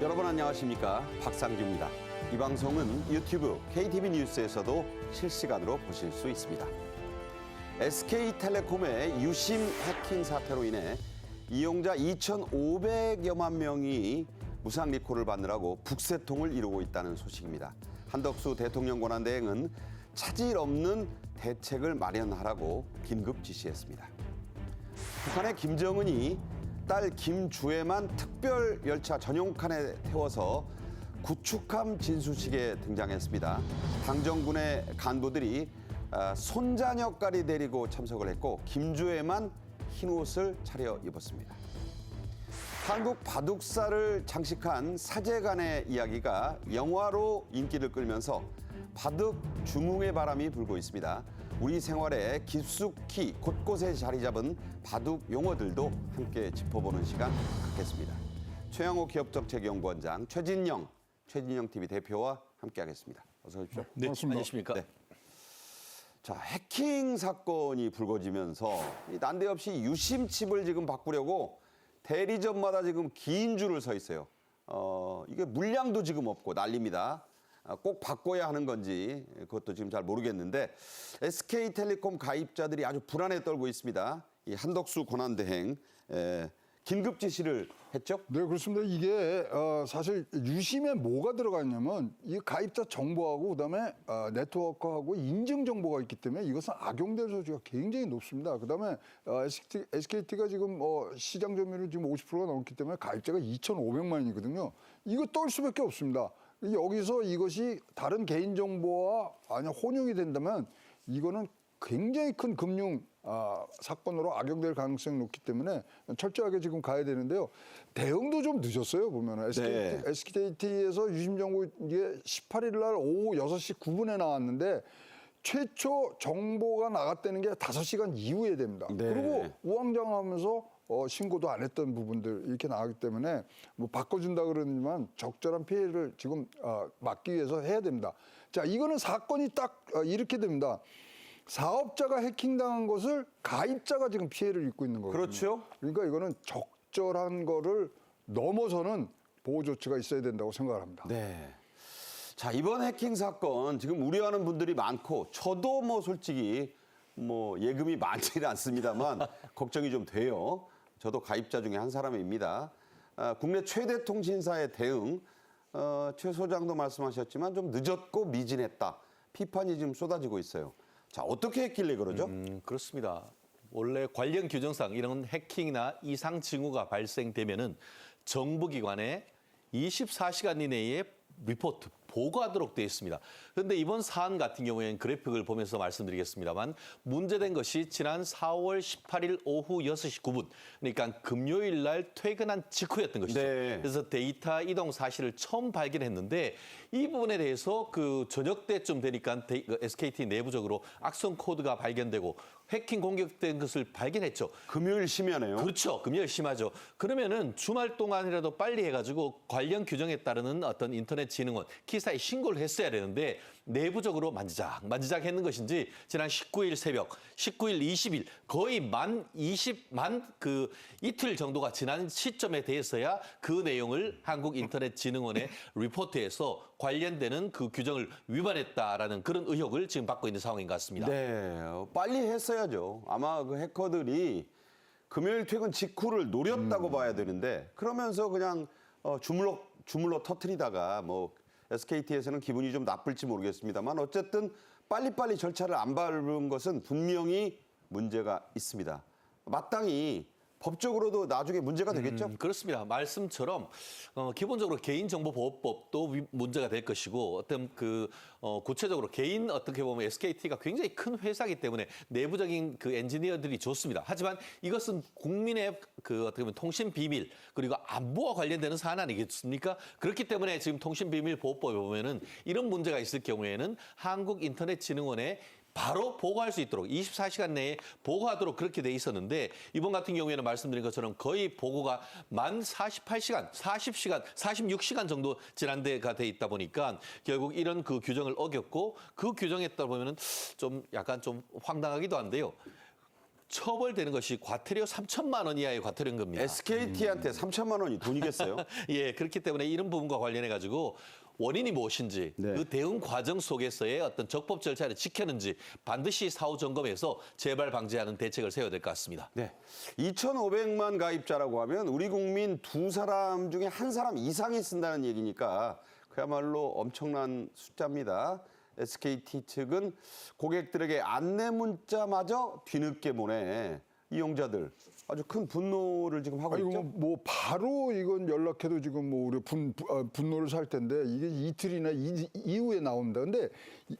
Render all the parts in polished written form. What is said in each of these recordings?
여러분 안녕하십니까? 박상규입니다. 이 방송은 유튜브 KTV 뉴스에서도 실시간으로 보실 수 있습니다. SK텔레콤의 유심 해킹 사태로 인해 이용자 2,500여만 명이 무상 리콜을 받느라고 북새통을 이루고 있다는 소식입니다. 한덕수 대통령 권한대행은 차질 없는 대책을 마련하라고 긴급 지시했습니다. 북한의 김정은이 딸 김주애만 특별 열차 전용칸에 태워서 구축함 진수식에 등장했습니다. 당정군의 간부들이 손자녀까지 데리고 참석을 했고 김주애만 흰옷을 차려 입었습니다. 한국 바둑살을 장식한 사제간의 이야기가 영화로 인기를 끌면서 바둑 중흥의 바람이 불고 있습니다. 우리 생활에 깊숙이 곳곳에 자리 잡은 바둑 용어들도 함께 짚어보는 시간 갖겠습니다. 최양호 기업정책연구원장 최진영 TV 대표와 함께하겠습니다. 어서 오십시오. 네, 안녕하십니까? 네. 자, 해킹 사건이 불거지면서 난데없이 유심칩을 지금 바꾸려고 대리점마다 지금 긴 줄을 서 있어요. 이게 물량도 지금 없고 난립니다. 꼭 바꿔야 하는 건지 그것도 지금 잘 모르겠는데 SK텔레콤 가입자들이 아주 불안에 떨고 있습니다. 이 한덕수 권한대행 긴급 지시를 했죠? 네, 그렇습니다. 이게 사실 유심에 뭐가 들어가 있냐면 이 가입자 정보하고 그다음에 네트워크하고 인증 정보가 있기 때문에 이것은 악용될 소지가 굉장히 높습니다. 그다음에 SKT가 지금 시장 점유율 지금 50%가 넘기 때문에 가입자가 2,500만이거든요. 이거 떨 수밖에 없습니다. 여기서 이것이 다른 개인 정보와 혼용이 된다면 이거는 굉장히 큰 금융 사건으로 악용될 가능성이 높기 때문에 철저하게 지금 가야 되는데요. 대응도 좀 늦었어요, 보면은. SKT에서 유심 정보 이게 18일 날 오후 6시 9분에 나왔는데 최초 정보가 나갔다는 게 5시간 이후에 됩니다. 네. 그리고 우왕좌왕하면서 신고도 안 했던 부분들 이렇게 나가기 때문에 뭐 바꿔준다 그러지만 적절한 피해를 지금 막기 위해서 해야 됩니다. 자, 이거는 사건이 딱 이렇게 됩니다. 사업자가 해킹당한 것을 가입자가 지금 피해를 입고 있는 거거든요. 그렇죠. 그러니까 이거는 적절한 거를 넘어서는 보호 조치가 있어야 된다고 생각을 합니다. 네. 자, 이번 해킹 사건 지금 우려하는 분들이 많고 저도 뭐 솔직히 뭐 예금이 많지는 않습니다만 걱정이 좀 돼요. 저도 가입자 중에 한 사람입니다. 국내 최대 통신사의 대응, 최 소장도 말씀하셨지만 좀 늦었고 미진했다. 비판이 지금 쏟아지고 있어요. 자, 어떻게 했길래 그러죠? 그렇습니다. 원래 관련 규정상 이런 해킹이나 이상 징후가 발생되면은 정부기관에 24시간 이내에 리포트, 보고하도록 되어 있습니다. 그런데 이번 사안 같은 경우에는 그래픽을 보면서 말씀드리겠습니다만 문제된 것이 지난 4월 18일 오후 6시 9분, 그러니까 금요일 날 퇴근한 직후였던 것이죠. 네. 그래서 데이터 이동 사실을 처음 발견했는데 이 부분에 대해서 그 저녁 때쯤 되니까 SKT 내부적으로 악성 코드가 발견되고 해킹 공격된 것을 발견했죠. 금요일 심야네요. 그렇죠. 금요일 심하죠. 그러면은 주말 동안이라도 빨리 해가지고 관련 규정에 따르는 어떤 인터넷진흥원 기사에 신고를 했어야 되는데 내부적으로 만지작 했는 것인지 지난 19일 새벽, 19일 20일 거의 그 이틀 정도가 지난 시점에 대해서야 그 내용을 한국인터넷진흥원에 리포트해서 관련되는 그 규정을 위반했다라는 그런 의혹을 지금 받고 있는 상황인 것 같습니다. 네, 빨리 했어야죠. 아마 그 해커들이 금요일 퇴근 직후를 노렸다고 봐야 되는데 그러면서 그냥 주물러 터트리다가 뭐 SKT에서는 기분이 좀 나쁠지 모르겠습니다만 어쨌든 빨리빨리 절차를 안 밟은 것은 분명히 문제가 있습니다. 마땅히 법적으로도 나중에 문제가 되겠죠? 그렇습니다. 말씀처럼 기본적으로 개인정보보호법도 문제가 될 것이고 어떤 구체적으로 개인 어떻게 보면 SKT가 굉장히 큰 회사이기 때문에 내부적인 그 엔지니어들이 좋습니다. 하지만 이것은 국민의 그 어떻게 보면 통신 비밀 그리고 안보와 관련되는 사안 아니겠습니까? 그렇기 때문에 지금 통신비밀보호법에 보면은 이런 문제가 있을 경우에는 한국인터넷진흥원에 바로 보고할 수 있도록 24시간 내에 보고하도록 그렇게 돼 있었는데 이번 같은 경우에는 말씀드린 것처럼 거의 보고가 만 48시간, 40시간, 46시간 정도 지난 데가 돼 있다 보니까 결국 이런 그 규정을 어겼고 그 규정에 따라 보면은 좀 약간 좀 황당하기도 한데요. 처벌되는 것이 과태료 3천만 원 이하의 과태료인 겁니다. SKT한테 3천만 원이 돈이겠어요? 예, 그렇기 때문에 이런 부분과 관련해 가지고 원인이 무엇인지 네. 그 대응 과정 속에서의 어떤 적법 절차를 지켰는지 반드시 사후 점검해서 재발 방지하는 대책을 세워야 될 것 같습니다. 네. 2,500만 가입자라고 하면 우리 국민 두 사람 중에 한 사람 이상이 쓴다는 얘기니까 그야말로 엄청난 숫자입니다. SKT 측은 고객들에게 안내 문자마저 뒤늦게 보내 이용자들 아주 큰 분노를 지금 하고 아니, 있죠. 뭐 바로 이건 연락해도 지금 뭐 우리 분노를 살 텐데 이게 이틀이나 이후에 나옵니다. 근데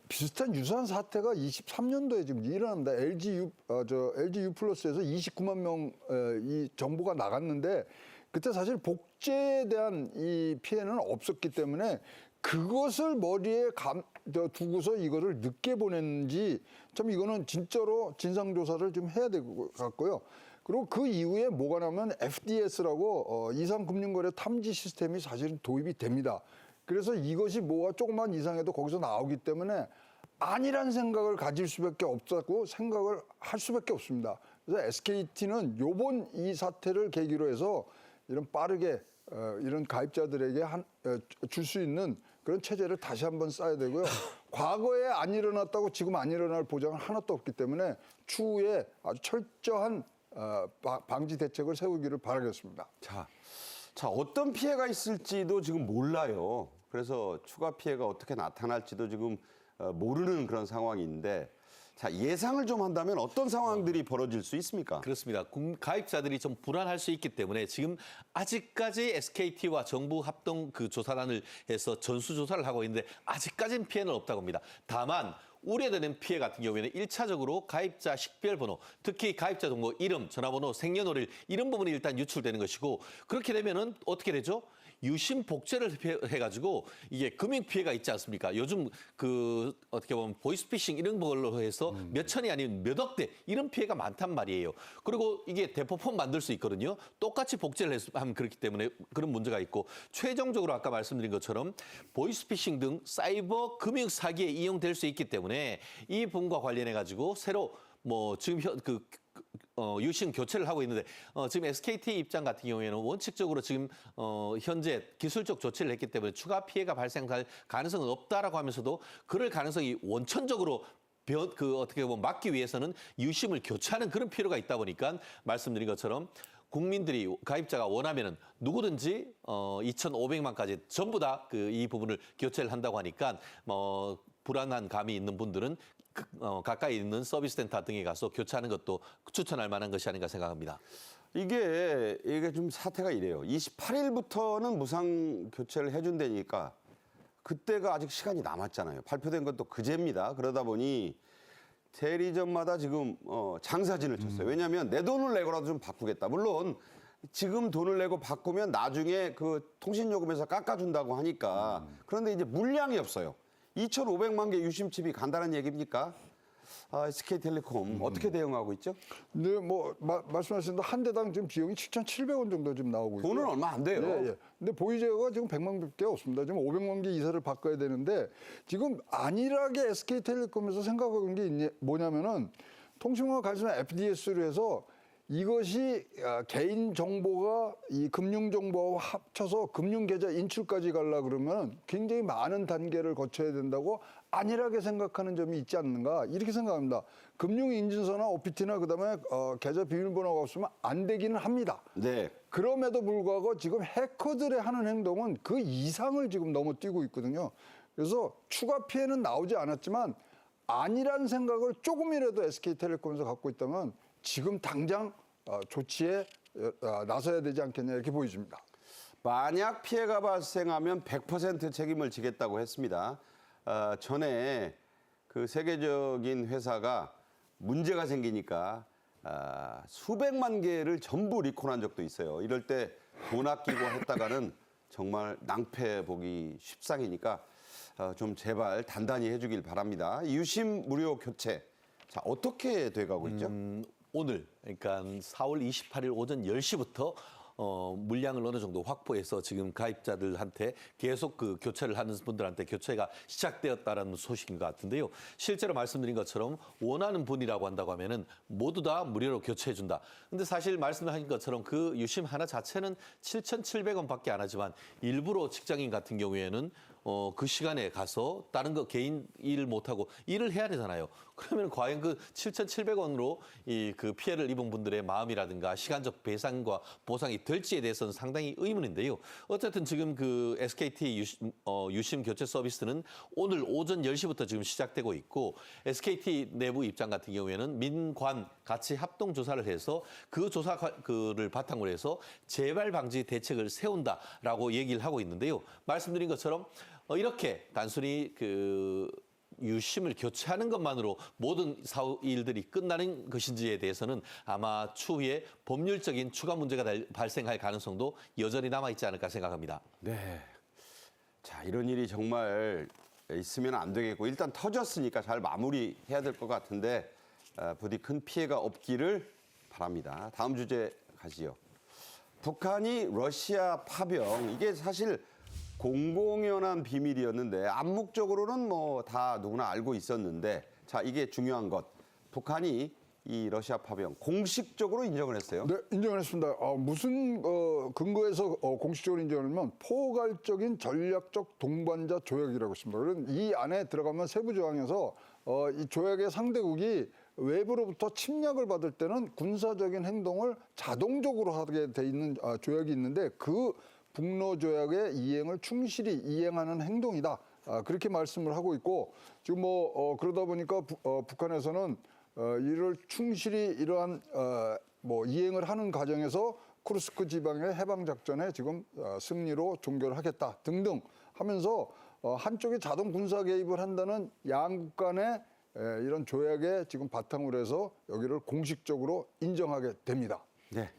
비슷한 유사한 사태가 23년도에 지금 일어납니다. LG U 플러스에서 29만 명 이 정보가 나갔는데 그때 사실 복제에 대한 이 피해는 없었기 때문에 그것을 머리에 두고서 이거를 늦게 보냈는지 참 이거는 진짜로 진상조사를 좀 해야 될 것 같고요. 그리고 그 이후에 뭐가 나면 FDS라고 이상금융거래 탐지 시스템이 사실은 도입이 됩니다. 그래서 이것이 뭐가 조금만 이상해도 거기서 나오기 때문에 아니란 생각을 가질 수밖에 없었고 생각을 할 수밖에 없습니다. 그래서 SKT는 요번 이 사태를 계기로 해서 이런 빠르게 이런 가입자들에게 줄 수 있는 그런 체제를 다시 한번 쌓아야 되고요. 과거에 안 일어났다고 지금 안 일어날 보장은 하나도 없기 때문에 추후에 아주 철저한 방지 대책을 세우기를 바라겠습니다. 자, 어떤 피해가 있을지도 지금 몰라요. 그래서 추가 피해가 어떻게 나타날지도 지금 모르는 그런 상황인데 자, 예상을 좀 한다면 어떤 상황들이 벌어질 수 있습니까? 그렇습니다. 가입자들이 좀 불안할 수 있기 때문에 지금 아직까지 SKT와 정부 합동 그 조사단을 해서 전수조사를 하고 있는데 아직까지는 피해는 없다고 합니다. 다만 우려되는 피해 같은 경우에는 1차적으로 가입자 식별번호, 특히 가입자 정보, 이름, 전화번호, 생년월일 이런 부분이 일단 유출되는 것이고 그렇게 되면은 어떻게 되죠? 유심 복제를 해가지고 이게 금융 피해가 있지 않습니까? 요즘 그 어떻게 보면 보이스피싱 이런 걸로 해서 몇 천이 아니면 몇 억대 이런 피해가 많단 말이에요. 그리고 이게 대포폰 만들 수 있거든요. 똑같이 복제를 하면 그렇기 때문에 그런 문제가 있고 최종적으로 아까 말씀드린 것처럼 보이스피싱 등 사이버 금융 사기에 이용될 수 있기 때문에 이 부분과 관련해 가지고 새로 뭐 지금 유심 교체를 하고 있는데 지금 SKT 입장 같은 경우에는 원칙적으로 지금 현재 기술적 조치를 했기 때문에 추가 피해가 발생할 가능성은 없다라고 하면서도 그럴 가능성이 원천적으로 어떻게 보면 막기 위해서는 유심을 교체하는 그런 필요가 있다 보니까 말씀드린 것처럼 국민들이 가입자가 원하면은 누구든지 2,500만까지 전부 다 이 부분을 교체를 한다고 하니까 불안한 감이 있는 분들은 가까이 있는 서비스 센터 등에 가서 교체하는 것도 추천할 만한 것이 아닌가 생각합니다. 이게 좀 사태가 이래요. 28일부터는 무상 교체를 해준다니까 그때가 아직 시간이 남았잖아요. 발표된 건 또 그제입니다. 그러다 보니 대리점마다 지금 장사진을 쳤어요. 왜냐하면 내 돈을 내고라도 좀 바꾸겠다. 물론 지금 돈을 내고 바꾸면 나중에 그 통신요금에서 깎아준다고 하니까 그런데 이제 물량이 없어요. 2,500만 개 유심칩이 간다는 얘기입니까? SK텔레콤 어떻게 대응하고 있죠? 네, 뭐 말씀하신 대로 한 대당 지금 비용이 7,700원 정도 지금 나오고 있고요. 돈은 얼마 안 돼요. 예, 예. 근데 보유자가 지금 100만 개 없습니다. 지금 500만 개 이사를 바꿔야 되는데 지금 안일하게 SK텔레콤에서 생각하는 게 뭐냐면은 통신망 가지면 FDS로 해서 이것이 개인 정보가 이 금융 정보와 합쳐서 금융 계좌 인출까지 가려 그러면 굉장히 많은 단계를 거쳐야 된다고 안일하게 생각하는 점이 있지 않는가 이렇게 생각합니다. 금융 인증서나 OPT나 그다음에 계좌 비밀번호가 없으면 안 되기는 합니다. 네. 그럼에도 불구하고 지금 해커들의 하는 행동은 그 이상을 지금 넘어뛰고 있거든요. 그래서 추가 피해는 나오지 않았지만 아니란 생각을 조금이라도 SK텔레콤에서 갖고 있다면 지금 당장 조치에 나서야 되지 않겠냐 이렇게 보여집니다. 만약 피해가 발생하면 100% 책임을 지겠다고 했습니다. 전에 그 세계적인 회사가 문제가 생기니까 수백만 개를 전부 리콜한 적도 있어요. 이럴 때 돈 아끼고 했다가는 정말 낭패 보기 쉽상이니까 좀 제발 단단히 해주길 바랍니다. 유심 무료 교체. 자, 어떻게 돼가고 있죠? 오늘 그러니까 4월 28일 오전 10시부터 물량을 어느 정도 확보해서 지금 가입자들한테 계속 그 교체를 하는 분들한테 교체가 시작되었다라는 소식인 것 같은데요. 실제로 말씀드린 것처럼 원하는 분이라고 한다고 하면은 모두 다 무료로 교체해 준다. 근데 사실 말씀하신 것처럼 그 유심 하나 자체는 7,700원밖에 안 하지만 일부러 직장인 같은 경우에는 그 시간에 가서 다른 거 개인 일 못하고 일을 해야 되잖아요. 그러면 과연 그 7,700원으로 이 그 피해를 입은 분들의 마음이라든가 시간적 배상과 보상이 될지에 대해서는 상당히 의문인데요. 어쨌든 지금 그 SKT 유심 교체 서비스는 오늘 오전 10시부터 지금 시작되고 있고 SKT 내부 입장 같은 경우에는 민관 같이 합동 조사를 해서 그 조사를 바탕으로 해서 재발 방지 대책을 세운다라고 얘기를 하고 있는데요. 말씀드린 것처럼 이렇게 단순히 그 유심을 교체하는 것만으로 모든 사후 일들이 끝나는 것인지에 대해서는 아마 추후에 법률적인 추가 문제가 발생할 가능성도 여전히 남아있지 않을까 생각합니다. 네. 자, 이런 일이 정말 있으면 안 되겠고 일단 터졌으니까 잘 마무리해야 될 것 같은데 부디 큰 피해가 없기를 바랍니다. 다음 주제 가시죠. 북한이 러시아 파병 이게 사실 공공연한 비밀이었는데 암묵적으로는 뭐 다 누구나 알고 있었는데 자 이게 중요한 것 북한이 이 러시아 파병 공식적으로 인정을 했어요. 네, 인정을 했습니다. 무슨 근거에서 공식적으로 인정하냐면 포괄적인 전략적 동반자 조약이라고 있습니다. 그런 이 안에 들어가면 세부 조항에서 이 조약의 상대국이 외부로부터 침략을 받을 때는 군사적인 행동을 자동적으로 하게 돼 있는 조약이 있는데 그 북러 조약의 이행을 충실히 이행하는 행동이다. 그렇게 말씀을 하고 있고 지금 뭐 그러다 보니까 북한에서는 이를 충실히 이러한 이행을 하는 과정에서 쿠르스크 지방의 해방 작전에 지금 승리로 종결을 하겠다 등등 하면서 한쪽이 자동 군사 개입을 한다는 양국 간의 이런 조약에 지금 바탕으로 해서 여기를 공식적으로 인정하게 됩니다. 네.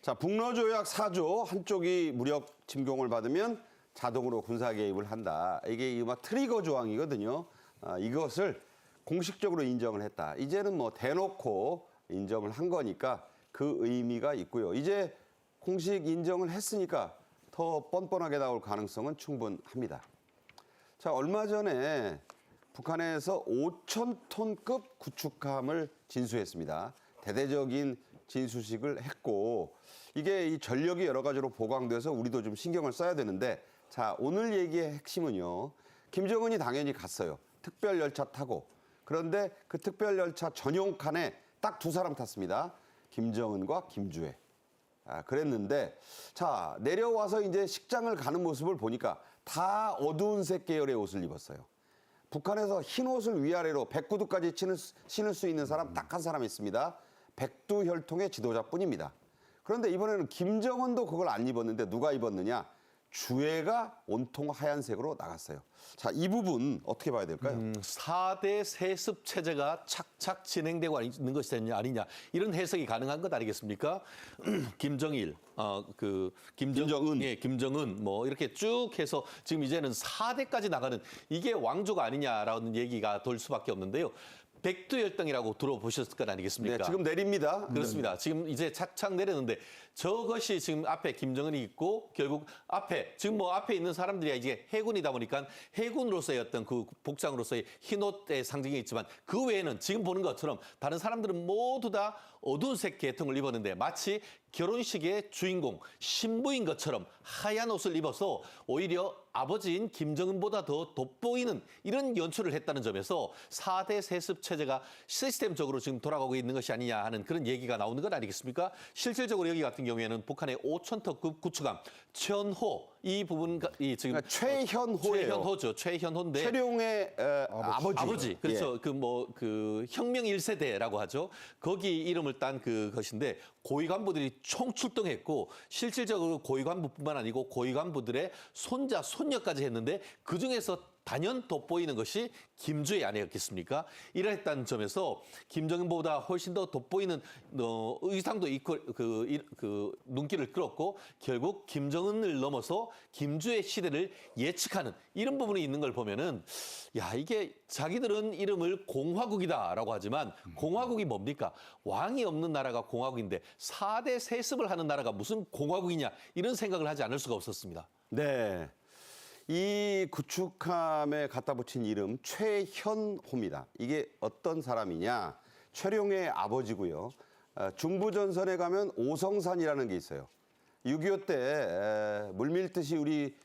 자, 북러조약 4조 한쪽이 무력 침공을 받으면 자동으로 군사 개입을 한다. 이게 막 트리거 조항이거든요. 이것을 공식적으로 인정을 했다. 이제는 뭐 대놓고 인정을 한 거니까 그 의미가 있고요. 이제 공식 인정을 했으니까 더 뻔뻔하게 나올 가능성은 충분합니다. 자, 얼마 전에 북한에서 5,000톤급 구축함을 진수했습니다. 대대적인 진수식을 했고 이게 이 전력이 여러 가지로 보강돼서 우리도 좀 신경을 써야 되는데 자 오늘 얘기의 핵심은요. 김정은이 당연히 갔어요. 특별 열차 타고 그런데 그 특별 열차 전용 칸에 딱 두 사람 탔습니다. 김정은과 김주애. 그랬는데 자 내려와서 이제 식장을 가는 모습을 보니까 다 어두운 색 계열의 옷을 입었어요. 북한에서 흰 옷을 위아래로 백구두까지 신을 수 있는 사람 딱 한 사람 있습니다. 백두혈통의 지도자뿐입니다. 그런데 이번에는 김정은도 그걸 안 입었는데 누가 입었느냐? 주애가 온통 하얀색으로 나갔어요. 자, 이 부분 어떻게 봐야 될까요? 4대 세습 체제가 착착 진행되고 있는 것이 아니냐 이런 해석이 가능한 것 아니겠습니까? 김정일, 김정은, 예, 김정은 뭐 이렇게 쭉 해서 지금 이제는 4대까지 나가는 이게 왕조가 아니냐라는 얘기가 돌 수밖에 없는데요. 백두혈통이라고 들어보셨을 것 아니겠습니까? 네, 지금 내립니다. 그렇습니다. 지금 이제 착착 내렸는데 저것이 지금 앞에 김정은이 있고 결국 지금 뭐 앞에 있는 사람들이 이제 해군이다 보니까 해군으로서의 어떤 그 복장으로서의 흰옷의 상징이 있지만 그 외에는 지금 보는 것처럼 다른 사람들은 모두 다 어두운 색 계통을 입었는데 마치 결혼식의 주인공 신부인 것처럼 하얀 옷을 입어서 오히려 아버지인 김정은보다 더 돋보이는 이런 연출을 했다는 점에서 4대 세습 체제가 시스템적으로 지금 돌아가고 있는 것이 아니냐 하는 그런 얘기가 나오는 건 아니겠습니까? 실질적으로 여기 같은 경우에는 북한의 5,000톤급 구축함 최현호 이 부분이 지금 그러니까 최현호예요. 최현호죠. 최현호인데 최룡의 아버지. 그렇죠. 그 혁명 1세대라고 하죠. 거기 이름을 딴 그것인데 고위 간부들이 총출동했고 실질적으로 고위 간부뿐만 아니고 고위 간부들의 손자 손녀까지 했는데 그중에서 단연 돋보이는 것이 김주애 아니었겠습니까? 이랬다는 점에서 김정은보다 훨씬 더 돋보이는 의상도 있고 그 눈길을 끌었고 결국 김정은을 넘어서 김주애 시대를 예측하는 이런 부분이 있는 걸 보면은 야 이게 자기들은 이름을 공화국이다라고 하지만 공화국이 뭡니까? 왕이 없는 나라가 공화국인데 4대 세습을 하는 나라가 무슨 공화국이냐 이런 생각을 하지 않을 수가 없었습니다. 네. 이 구축함에 갖다 붙인 이름 최현호입니다. 이게 어떤 사람이냐? 최룡의 아버지고요. 중부전선에 가면 오성산이라는 게 있어요. 6.25 때 물밀듯이 우리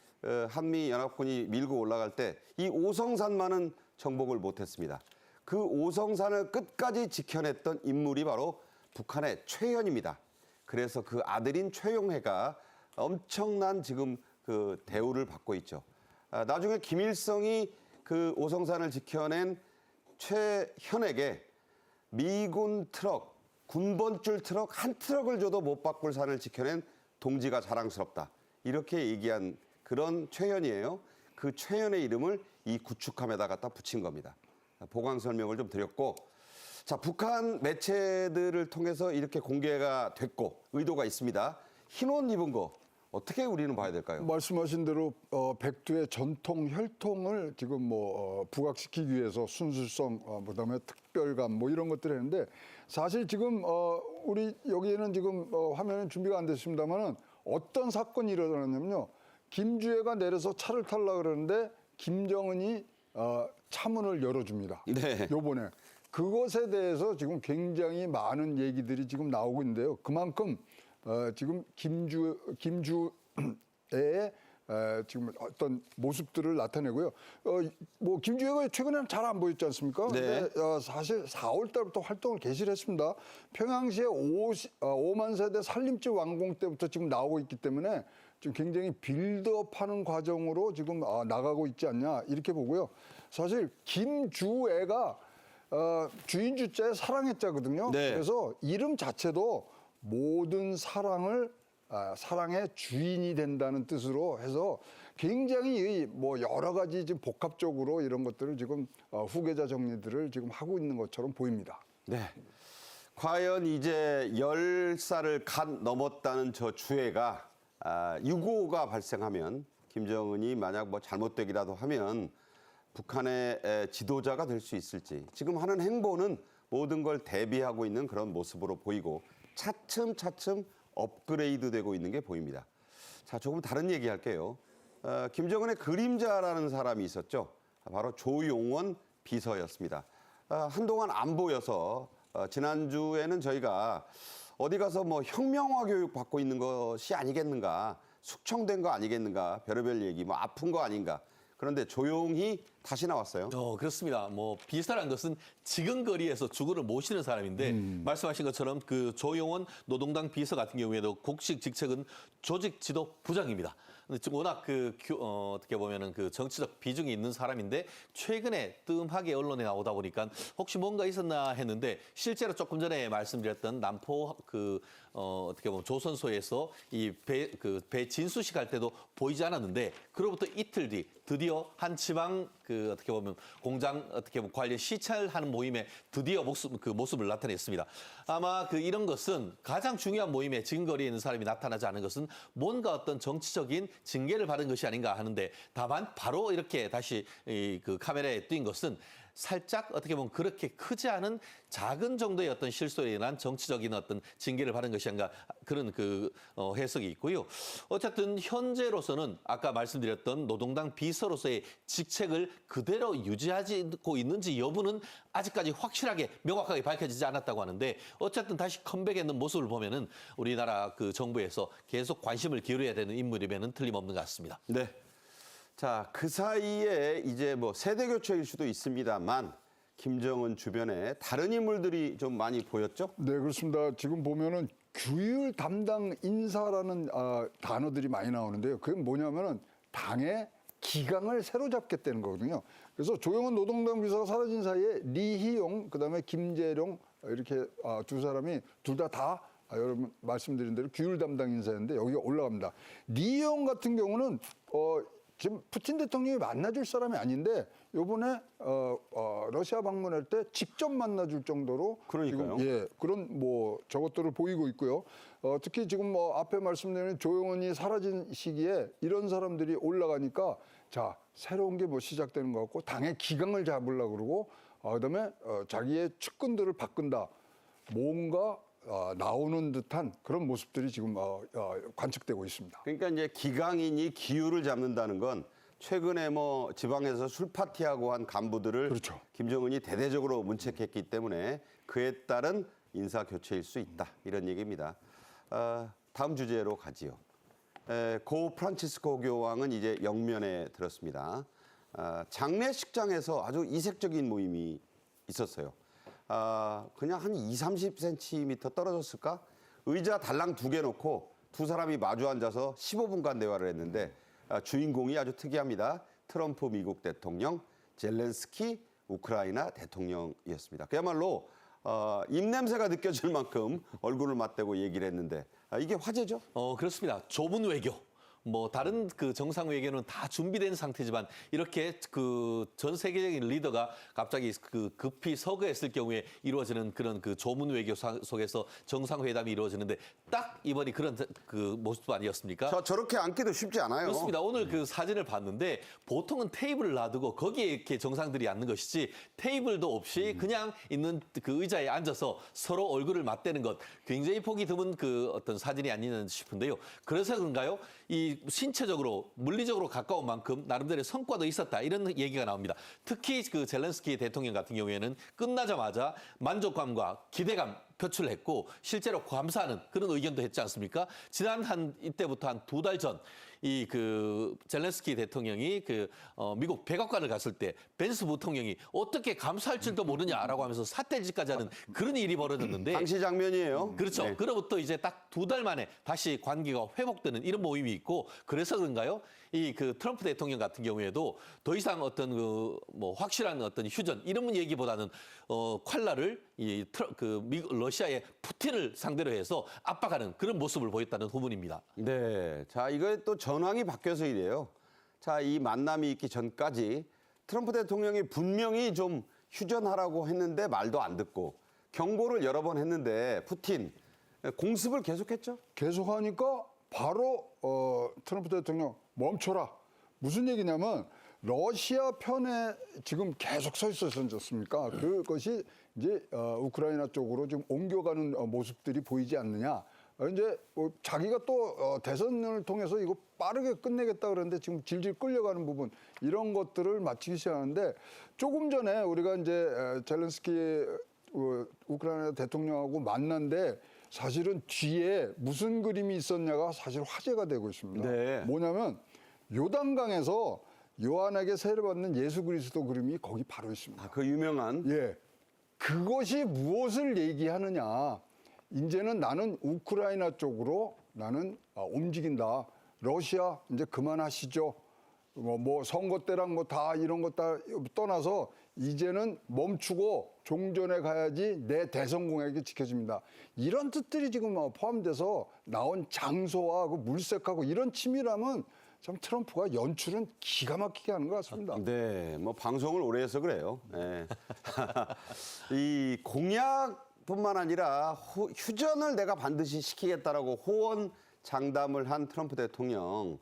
한미연합군이 밀고 올라갈 때 이 오성산만은 정복을 못했습니다. 그 오성산을 끝까지 지켜냈던 인물이 바로 북한의 최현입니다. 그래서 그 아들인 최용해가 엄청난 지금 그 대우를 받고 있죠. 나중에 김일성이 그 오성산을 지켜낸 최현에게 미군 트럭, 군번줄 트럭 한 트럭을 줘도 못 바꿀 산을 지켜낸 동지가 자랑스럽다. 이렇게 얘기한 그런 최현이에요. 그 최현의 이름을 이 구축함에다 갖다 붙인 겁니다. 보강 설명을 좀 드렸고, 자, 북한 매체들을 통해서 이렇게 공개가 됐고 의도가 있습니다. 흰 옷 입은 거 어떻게 우리는 봐야 될까요? 말씀하신 대로 백두의 전통 혈통을 지금 부각시키기 위해서 순수성, 그다음에 특별감 이런 것들을 했는데 사실 지금 우리 여기에는 지금 화면은 준비가 안 됐습니다만은 어떤 사건이 일어났냐면요. 김주애가 내려서 차를 타려고 그러는데 김정은이 차문을 열어줍니다. 네. 요번에 그것에 대해서 지금 굉장히 많은 얘기들이 지금 나오고 있는데요. 그만큼 지금 김주애의 지금 어떤 모습들을 나타내고요. 김주애가 최근에는 잘 안 보였지 않습니까? 네. 근데 사실 4월 달부터 활동을 개시를 했습니다. 평양시의 5만 세대 살림집 완공 때부터 지금 나오고 있기 때문에 지금 굉장히 빌드업하는 과정으로 지금 나가고 있지 않냐 이렇게 보고요. 사실 김주애가 주인 주자의 사랑의 자거든요. 네. 그래서 이름 자체도 모든 사랑을 사랑의 주인이 된다는 뜻으로 해서 굉장히 여러 가지 지금 복합적으로 이런 것들을 지금 후계자 정리들을 지금 하고 있는 것처럼 보입니다. 네. 과연 이제 10살을 갓 넘었다는 저 주애가 6.25가 발생하면 김정은이 만약 잘못되기라도 하면 북한의 지도자가 될 수 있을지 지금 하는 행보는 모든 걸 대비하고 있는 그런 모습으로 보이고 차츰차츰 업그레이드되고 있는 게 보입니다. 자, 조금 다른 얘기 할게요. 김정은의 그림자라는 사람이 있었죠. 바로 조용원 비서였습니다. 한동안 안 보여서 지난주에는 저희가 어디 가서 혁명화 교육 받고 있는 것이 아니겠는가, 숙청된 거 아니겠는가, 별의별 얘기, 아픈 거 아닌가. 그런데 조용히 다시 나왔어요. 그렇습니다. 비서란 것은 지근거리에서 주군을 모시는 사람인데 말씀하신 것처럼 그 조용원 노동당 비서 같은 경우에도 공식 직책은 조직지도부장입니다. 워낙 어떻게 보면은 그 정치적 비중이 있는 사람인데 최근에 뜸하게 언론에 나오다 보니까 혹시 뭔가 있었나 했는데 실제로 조금 전에 말씀드렸던 남포 어떻게 보면 조선소에서 배 진수식 할 때도 보이지 않았는데 그로부터 이틀 뒤 드디어 한 지방 어떻게 보면 공장 어떻게 보면 관련 시찰하는 모임에 드디어 모습을 나타냈습니다. 아마 이런 것은 가장 중요한 모임에 지근거리에 있는 사람이 나타나지 않은 것은 뭔가 어떤 정치적인 징계를 받은 것이 아닌가 하는데 다만 바로 이렇게 다시 카메라에 띈 것은 살짝 어떻게 보면 그렇게 크지 않은 작은 정도의 어떤 실수로 인한 정치적인 어떤 징계를 받은 것이 아닌가 그런 해석이 있고요. 어쨌든 현재로서는 아까 말씀드렸던 노동당 비서로서의 직책을 그대로 유지하고 있는지 여부는 아직까지 확실하게 명확하게 밝혀지지 않았다고 하는데 어쨌든 다시 컴백했는 모습을 보면은 우리나라 정부에서 계속 관심을 기울여야 되는 인물이면은 틀림없는 것 같습니다. 네. 자, 그 사이에 이제 세대 교체일 수도 있습니다만 김정은 주변에 다른 인물들이 좀 많이 보였죠? 네, 그렇습니다. 지금 보면은 규율 담당 인사라는 단어들이 많이 나오는데요. 그게 뭐냐면은 당의 기강을 새로 잡겠다는 거거든요. 그래서 조용원 노동당 비서가 사라진 사이에 리희용, 그다음에 김재룡 이렇게 두 사람이 둘 다 여러분 말씀드린 대로 규율 담당 인사였는데 여기가 올라갑니다. 리희용 같은 경우는 지금 푸틴 대통령이 만나줄 사람이 아닌데 요번에 러시아 방문할 때 직접 만나줄 정도로 그러니까요. 지금, 예, 그런 뭐 저것들을 보이고 있고요. 특히 지금 뭐 앞에 말씀드린 조용원이 사라진 시기에 이런 사람들이 올라가니까 자 새로운 게 뭐 시작되는 것 같고 당의 기강을 잡으려고 그러고 그다음에 자기의 측근들을 바꾼다. 뭔가 나오는 듯한 그런 모습들이 지금 관측되고 있습니다. 그러니까 이제 기강인이 기율을 잡는다는 건 최근에 뭐 지방에서 술 파티하고 한 간부들을 그렇죠. 김정은이 김정은이 대대적으로 문책했기 때문에 그에 따른 인사 교체일 수 있다 이런 얘기입니다. 다음 주제로 가지요. 고 프란치스코 교황은 이제 영면에 들었습니다. 장례식장에서 아주 이색적인 모임이 있었어요. 그냥 한 20-30cm 떨어졌을까? 의자 달랑 2개 놓고 두 사람이 마주 앉아서 15분간 대화를 했는데 주인공이 아주 특이합니다. 트럼프 미국 대통령, 젤렌스키 우크라이나 대통령이었습니다. 그야말로 입냄새가 느껴질 만큼 얼굴을 맞대고 얘기를 했는데 이게 화제죠? 그렇습니다. 좁은 외교. 뭐 다른 그 정상 외교는 다 준비된 상태지만 이렇게 그 전 세계적인 리더가 갑자기 그 급히 서거했을 경우에 이루어지는 그런 그 조문 외교 속에서 정상회담이 이루어지는데 딱 이번이 그런 그 모습 아니었습니까? 저렇게 앉기도 쉽지 않아요. 그렇습니다. 오늘 그 사진을 봤는데 보통은 테이블을 놔두고 거기에 이렇게 정상들이 앉는 것이지 테이블도 없이 그냥 있는 그 의자에 앉아서 서로 얼굴을 맞대는 것 굉장히 보기 드문 그 어떤 사진이 아니냐 싶은데요. 그래서 그런가요? 이 신체적으로 물리적으로 가까운 만큼 나름대로 성과도 있었다 이런 얘기가 나옵니다. 특히 그 젤렌스키 대통령 같은 경우에는 끝나자마자 만족감과 기대감 표출했고 실제로 감사하는 그런 의견도 했지 않습니까? 지난 이때부터 한 2달 전 이 그 젤렌스키 대통령이 미국 백악관을 갔을 때 벤스 부통령이 어떻게 감사할 줄도 모르냐라고 하면서 삿대질까지 하는 그런 일이 벌어졌는데 당시 장면이에요. 그렇죠. 네. 그로부터 이제 딱 2달 만에 다시 관계가 회복되는 이런 모임이 있고 그래서 그런가요? 이 그 트럼프 대통령 같은 경우에도 더 이상 어떤 그 뭐 확실한 어떤 휴전 이런 얘기보다는 칼날을 미국 러시아의 푸틴을 상대로 해서 압박하는 그런 모습을 보였다는 후문입니다. 네. 자, 이거에 또 전황이 바뀌어서 이래요. 자, 이 만남이 있기 전까지 트럼프 대통령이 분명히 좀 휴전하라고 했는데 말도 안 듣고 경고를 여러 번 했는데 푸틴 공습을 계속했죠. 계속하니까 바로 트럼프 대통령 멈춰라. 무슨 얘기냐면 러시아 편에 지금 계속 서 있었지 않습니까? 그것이 이제 우크라이나 쪽으로 좀 옮겨가는 모습들이 보이지 않느냐. 이제 자기가 또 대선을 통해서 이거 빠르게 끝내겠다 그러는데 지금 질질 끌려가는 부분 이런 것들을 마치기 시작하는데 조금 전에 우리가 이제 젤렌스키 우크라이나 대통령하고 만난데 사실은 뒤에 무슨 그림이 있었냐가 사실 화제가 되고 있습니다. 네. 뭐냐면 요단강에서 요한에게 세례받는 예수 그리스도 그림이 거기 바로 있습니다. 그 유명한 예. 그것이 무엇을 얘기하느냐. 이제는 나는 우크라이나 쪽으로 나는 움직인다. 러시아 이제 그만하시죠. 뭐 선거 때랑 뭐 다 이런 것 다 떠나서 이제는 멈추고 종전에 가야지 내 대선 공약이 지켜집니다. 이런 뜻들이 지금 포함돼서 나온 장소와 그 물색하고 이런 치밀함은 참 트럼프가 연출은 기가 막히게 하는 것 같습니다. 네, 뭐 방송을 오래 해서 그래요. 네. 이 공약뿐만 아니라 휴전을 내가 반드시 시키겠다라고 호언 장담을 한 트럼프 대통령.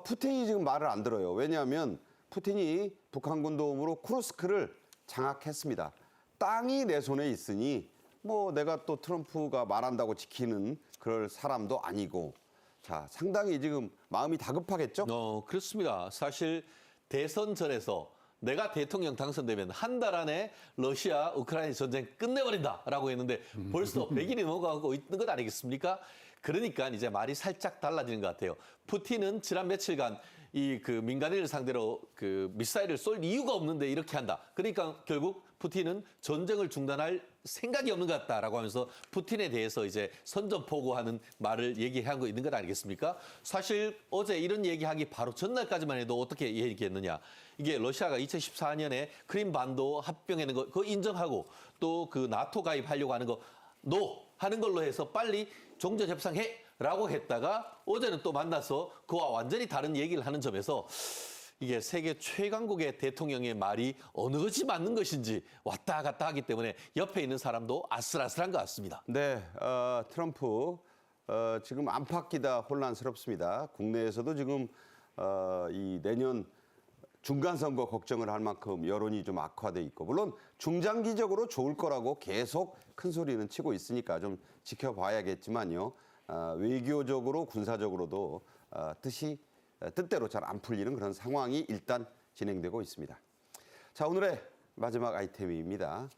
푸틴이 지금 말을 안 들어요. 왜냐하면 푸틴이 북한군 도움으로 쿠르스크를 장악했습니다. 땅이 내 손에 있으니 뭐 내가 또 트럼프가 말한다고 지키는 그럴 사람도 아니고. 자, 상당히 지금 마음이 다급하겠죠? 그렇습니다. 사실 대선 전에서 내가 대통령 당선되면 한 달 안에 러시아 우크라이나 전쟁 끝내버린다라고 했는데 벌써 100일이 넘어가고 있는 것 아니겠습니까? 그러니까 이제 말이 살짝 달라지는 것 같아요. 푸틴은 지난 며칠간 이 그 민간인을 상대로 그 미사일을 쏠 이유가 없는데 이렇게 한다. 그러니까 결국 푸틴은 전쟁을 중단할 생각이 없는 것 같다라고 하면서 푸틴에 대해서 이제 선전포고하는 말을 얘기하고 있는 것 아니겠습니까? 사실 어제 이런 얘기하기 바로 전날까지만 해도 어떻게 얘기했느냐. 이게 러시아가 2014년에 크림 반도 합병하는 거 그거 인정하고 또 그 나토 가입하려고 하는 거 하는 걸로 해서 빨리 종전 협상해라고 했다가 어제는 또 만나서 그와 완전히 다른 얘기를 하는 점에서 이게 세계 최강국의 대통령의 말이 어느 것이 맞는 것인지 왔다 갔다 하기 때문에 옆에 있는 사람도 아슬아슬한 것 같습니다. 네, 트럼프 지금 안팎이다 혼란스럽습니다. 국내에서도 지금 이 내년 중간선거 걱정을 할 만큼 여론이 좀 악화돼 있고 물론 중장기적으로 좋을 거라고 계속 큰 소리는 치고 있으니까 좀 지켜봐야겠지만요. 외교적으로 군사적으로도 뜻대로 잘 안 풀리는 그런 상황이 일단 진행되고 있습니다. 자, 오늘의 마지막 아이템입니다.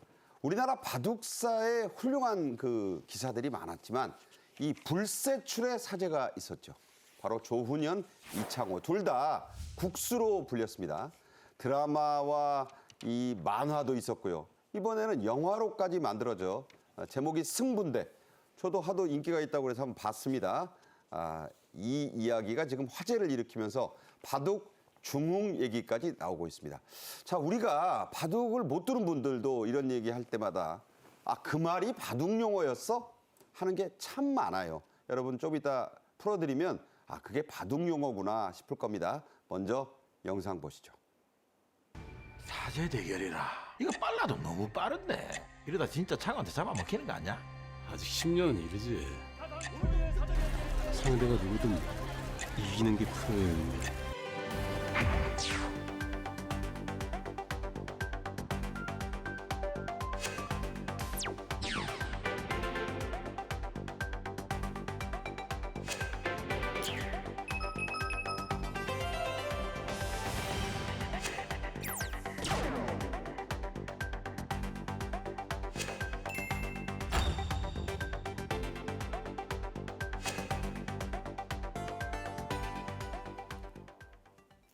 우리나라 바둑사에 훌륭한 그 기사들이 많았지만 이 불세출의 사제가 있었죠. 바로 조훈현, 이창호 둘 다 국수로 불렸습니다. 드라마와 이 만화도 있었고요. 이번에는 영화로까지 만들어져 제목이 승부인데 저도 하도 인기가 있다고 해서 한번 봤습니다. 이 이야기가 지금 화제를 일으키면서 바둑 중흥 얘기까지 나오고 있습니다. 자, 우리가 바둑을 못 두는 분들도 이런 얘기 할 때마다 그 말이 바둑 용어였어? 하는 게 참 많아요. 여러분 좀 이따 풀어드리면 그게 바둑 용어구나 싶을 겁니다. 먼저 영상 보시죠. 사제 대결이라 이거 빨라도 너무 빠른데 이러다 진짜 창한테 잡아먹히는 거 아니야? 아직 10년은 이르지. 상대가 누구든 이기는 게 프로예요.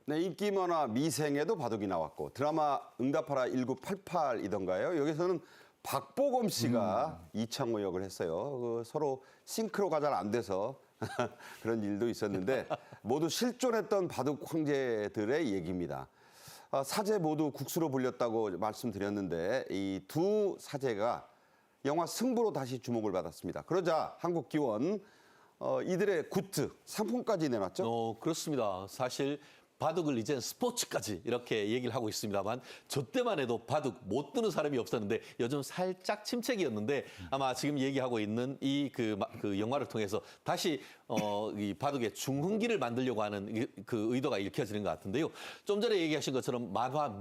네, 인기 만화 미생에도 바둑이 나왔고 드라마 응답하라 1988이던가요. 여기서는 박보검 씨가 이창호 역을 했어요. 서로 싱크로가 잘 안 돼서 그런 일도 있었는데 모두 실존했던 바둑 황제들의 얘기입니다. 사제 모두 국수로 불렸다고 말씀드렸는데 이 두 사제가 영화 승부로 다시 주목을 받았습니다. 그러자 한국기원 이들의 굿즈 상품까지 내놨죠. 그렇습니다. 사실 바둑을 이젠 스포츠까지 이렇게 얘기를 하고 있습니다만 저 때만 해도 바둑 못 두는 사람이 없었는데 요즘 살짝 침체기였는데 아마 지금 얘기하고 있는 이 그 영화를 통해서 다시 이 바둑의 중흥기를 만들려고 하는 그 의도가 읽혀지는 것 같은데요. 좀 전에 얘기하신 것처럼 만화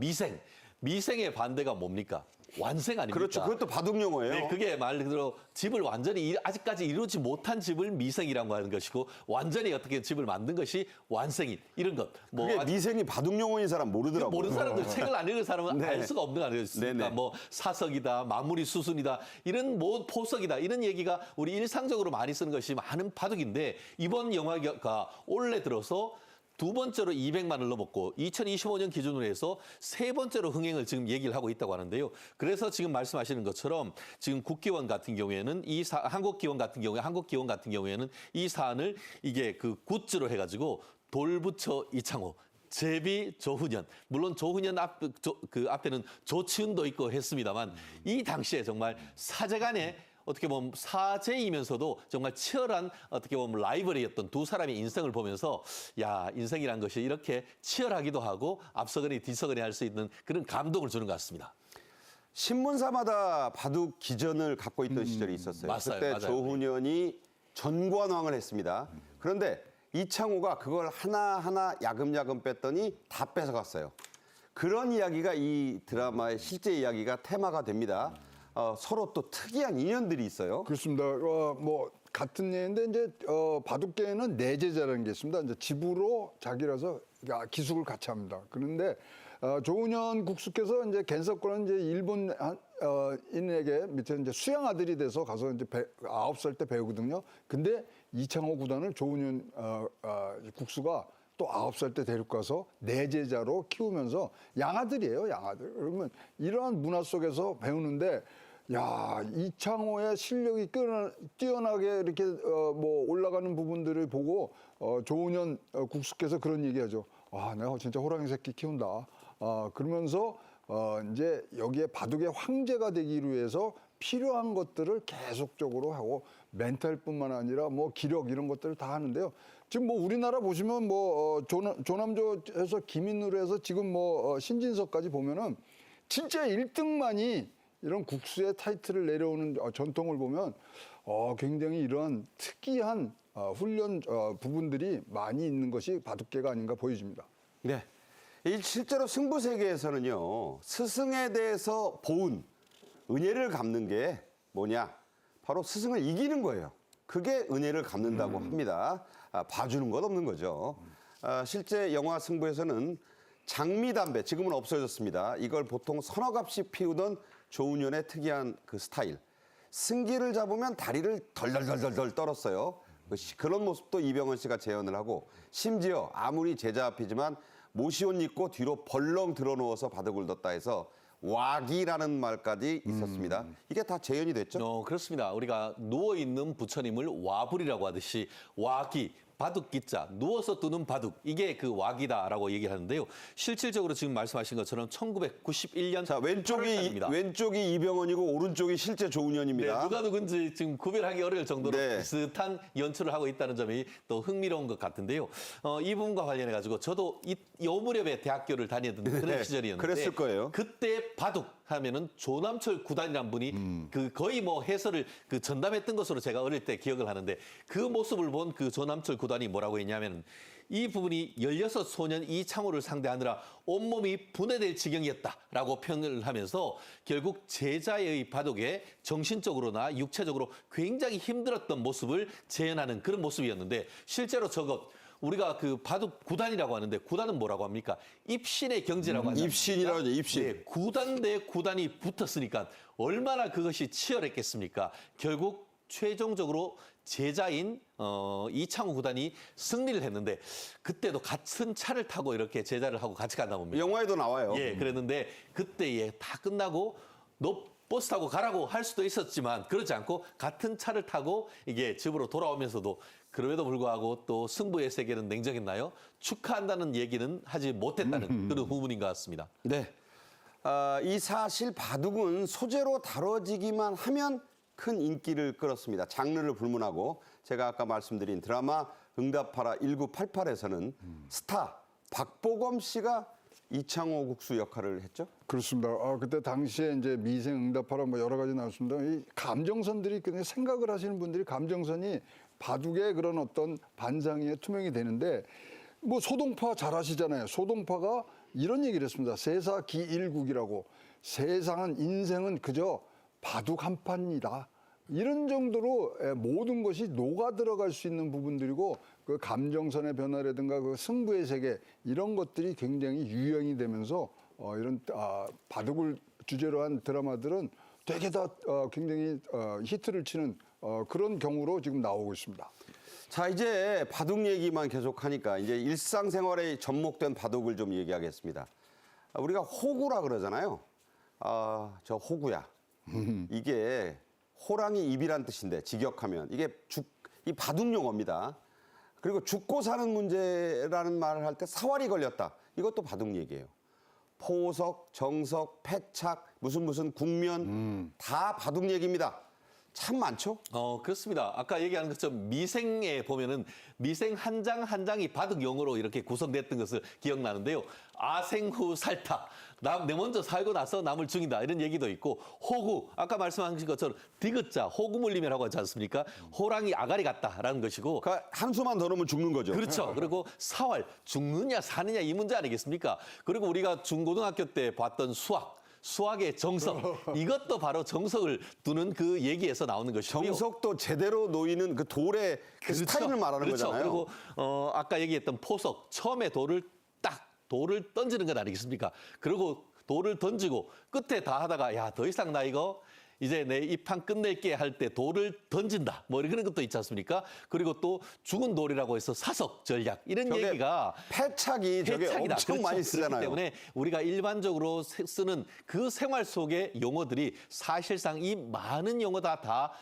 미생의 반대가 뭡니까? 완생 아닙니까? 그렇죠. 그것도 바둑 용어예요. 네, 그게 말 그대로 집을 완전히 아직까지 이루지 못한 집을 미생이라고 하는 것이고 완전히 어떻게 집을 만든 것이 완생인 이런 것. 그게 미생이 바둑 용어인 사람 모르더라고요. 모르는 사람들 책을 안 읽은 사람은 네. 알 수가 없는 거 아니겠습니까? 네네. 뭐 사석이다, 마무리 수순이다, 이런 뭐 포석이다 이런 얘기가 우리 일상적으로 많이 쓰는 것이 많은 바둑인데 이번 영화가 올해 들어서 두 번째로 200만을 넘었고 2025년 기준으로 해서 세 번째로 흥행을 지금 얘기를 하고 있다고 하는데요. 그래서 지금 말씀하시는 것처럼 지금 국기원 같은 경우에는 한국기원 같은 경우에는 이 사안을 이게 그 굿즈로 해가지고 돌부처 이창호, 제비 조훈현, 물론 조훈현 그 앞에는 조치훈도 있고 했습니다만 이 당시에 정말 사제간에 어떻게 보면 사제이면서도 정말 치열한 어떻게 보면 라이벌이었던 두 사람의 인생을 보면서 야, 인생이란 것이 이렇게 치열하기도 하고 앞서거니 뒤서거니 할 수 있는 그런 감동을 주는 것 같습니다. 신문사마다 바둑 기전을 갖고 있던 시절이 있었어요. 그때 조훈현이 전관왕을 했습니다. 그런데 이창호가 그걸 하나하나 야금야금 뺐더니 다 뺏어갔어요. 그런 이야기가 이 드라마의 실제 이야기가 테마가 됩니다. 서로 또 특이한 인연들이 있어요. 그렇습니다. 뭐 같은 예인데 이제 바둑계에는 내제자라는 게 있습니다. 이제 집으로 자기라서 기숙을 같이 합니다. 그런데 조훈현 국수께서 이제 겐석권은 이제 일본 인에게 밑에 이제 수양 아들이 돼서 가서 이제 9살 때 배우거든요. 근데 이창호 구단을 조훈현 국수가 또 9살 때 데리고 가서 내제자로 키우면서 양아들이에요, 양아들. 그러면 이러한 문화 속에서 배우는데 야, 이창호의 실력이 뛰어나게 이렇게 뭐 올라가는 부분들을 보고 조훈현 국수께서 그런 얘기하죠. 내가 진짜 호랑이 새끼 키운다. 그러면서 이제 여기에 바둑의 황제가 되기 위해서 필요한 것들을 계속적으로 하고 멘탈뿐만 아니라 뭐 기력 이런 것들을 다 하는데요. 지금 뭐 우리나라 보시면 뭐 조남조에서 김인우로 해서 지금 뭐 신진석까지 보면은 진짜 1등만이 이런 국수의 타이틀을 내려오는 전통을 보면 굉장히 이런 특이한 훈련 부분들이 많이 있는 것이 바둑계가 아닌가 보여집니다. 네. 실제로 승부 세계에서는요, 스승에 대해서 보은 은혜를 갚는 게 뭐냐? 바로 스승을 이기는 거예요. 그게 은혜를 갚는다고 합니다. 봐주는 것 없는 거죠. 실제 영화 승부에서는 장미담배, 지금은 없어졌습니다. 이걸 보통 서너 갑씩 피우던 조은현의 특이한 그 스타일. 승기를 잡으면 다리를 덜덜덜덜 떨었어요. 그런 모습도 이병헌 씨가 재현을 하고, 심지어 아무리 제자 앞이지만 모시옷 입고 뒤로 벌렁 들어누워서 바둑을 뒀다 해서 와기라는 말까지 있었습니다. 이게 다 재현이 됐죠? 그렇습니다. 우리가 누워있는 부처님을 와불이라고 하듯이 와기, 바둑기자, 누워서 두는 바둑, 이게 그 와기다라고 얘기를 하는데요. 실질적으로 지금 말씀하신 것처럼 1991년 자, 왼쪽이 이병헌이고 오른쪽이 실제 조은현입니다. 네, 누가 누군지 지금 구별하기 어려울 정도로 네. 비슷한 연출을 하고 있다는 점이 또 흥미로운 것 같은데요. 이 부분과 관련해 가지고 저도 요 무렵에 대학교를 다니던 그런 네, 시절이었는데 그랬을 거예요. 그때 바둑 하면은 조남철 구단이라는 분이 그 거의 뭐 해설을 그 전담했던 것으로 제가 어릴 때 기억을 하는데, 그 모습을 본 그 조남철 구단이 뭐라고 했냐면, 이 부분이 16소년 이창호를 상대하느라 온몸이 분해될 지경이었다라고 표현을 하면서 결국 제자의 바둑에 정신적으로나 육체적으로 굉장히 힘들었던 모습을 재현하는 그런 모습이었는데, 실제로 저것 우리가 그 바둑 구단이라고 하는데, 구단은 뭐라고 합니까? 입신의 경지라고 하죠. 입신이라고 하죠, 입신. 네, 구단 대 구단이 붙었으니까 얼마나 그것이 치열했겠습니까? 결국 최종적으로 제자인 이창호 구단이 승리를 했는데, 그때도 같은 차를 타고 이렇게 제자를 하고 같이 간다 봅니다. 영화에도 나와요. 예, 그랬는데 그때 다 끝나고 너 버스 타고 가라고 할 수도 있었지만 그렇지 않고 같은 차를 타고 이게 집으로 돌아오면서도, 그럼에도 불구하고 또 승부의 세계는 냉정했나요? 축하한다는 얘기는 하지 못했다는 그런 후문인 것 같습니다. 네. 이 사실 바둑은 소재로 다뤄지기만 하면 큰 인기를 끌었습니다. 장르를 불문하고, 제가 아까 말씀드린 드라마 응답하라 1988에서는 스타 박보검 씨가 이창호 국수 역할을 했죠. 그렇습니다. 그때 당시에 이제 미생 응답하라 뭐 여러 가지 나왔습니다. 이 감정선들이 그냥 생각을 하시는 분들이 감정선이 바둑의 그런 어떤 반상에 투명이 되는데, 뭐 소동파 잘 아시잖아요. 소동파가 이런 얘기를 했습니다. 세사기일국이라고, 세상은 인생은 그저 바둑 한 판이다. 이런 정도로 모든 것이 녹아 들어갈 수 있는 부분들이고, 그 감정선의 변화라든가 그 승부의 세계, 이런 것들이 굉장히 유행이 되면서 이런 바둑을 주제로 한 드라마들은 되게 다 굉장히 히트를 치는 그런 경우로 지금 나오고 있습니다. 자, 이제 바둑 얘기만 계속하니까 이제 일상생활에 접목된 바둑을 좀 얘기하겠습니다. 우리가 호구라 그러잖아요. 저 호구야. 이게 호랑이 입이란 뜻인데, 직역하면 이게 이 바둑 용어입니다. 그리고 죽고 사는 문제라는 말을 할 때 사활이 걸렸다. 이것도 바둑 얘기예요. 포석, 정석, 패착, 무슨 국면 다 바둑 얘기입니다. 참 많죠? 그렇습니다. 아까 얘기하는 것처럼 미생에 보면은 미생 한 장 한 장이 바둑 용어로 이렇게 구성됐던 것을 기억나는데요. 아생후 살타. 내 먼저 살고 나서 남을 죽인다. 이런 얘기도 있고, 호구. 아까 말씀하신 것처럼 디귿자, 호구물림이라고 하지 않습니까? 호랑이 아가리 같다라는 것이고. 그러니까 한 수만 더 넣으면 죽는 거죠. 그렇죠. 그리고 사활, 죽느냐 사느냐 이 문제 아니겠습니까? 그리고 우리가 중고등학교 때 봤던 수학의 정석, 이것도 바로 정석을 두는 그 얘기에서 나오는 것이고요. 정석도 제대로 놓이는 그 돌의 그 스타일을 말하는 그렇죠. 거잖아요. 그리고 아까 얘기했던 포석, 처음에 돌을 던지는 것 아니겠습니까? 그리고 돌을 던지고 끝에 다 하다가, 야, 더 이상 나 이거 이제 내 이 판 끝낼게 할 때 돌을 던진다. 뭐 그런 것도 있지 않습니까? 그리고 또 죽은 돌이라고 해서 사석 전략, 이런 저게 얘기가 패착이 저게 패착이다. 엄청 그렇죠. 많이 쓰잖아요. 그렇기 때문에 우리가 일반적으로 쓰는 그 생활 속의 용어들이 사실상 이 많은 용어 다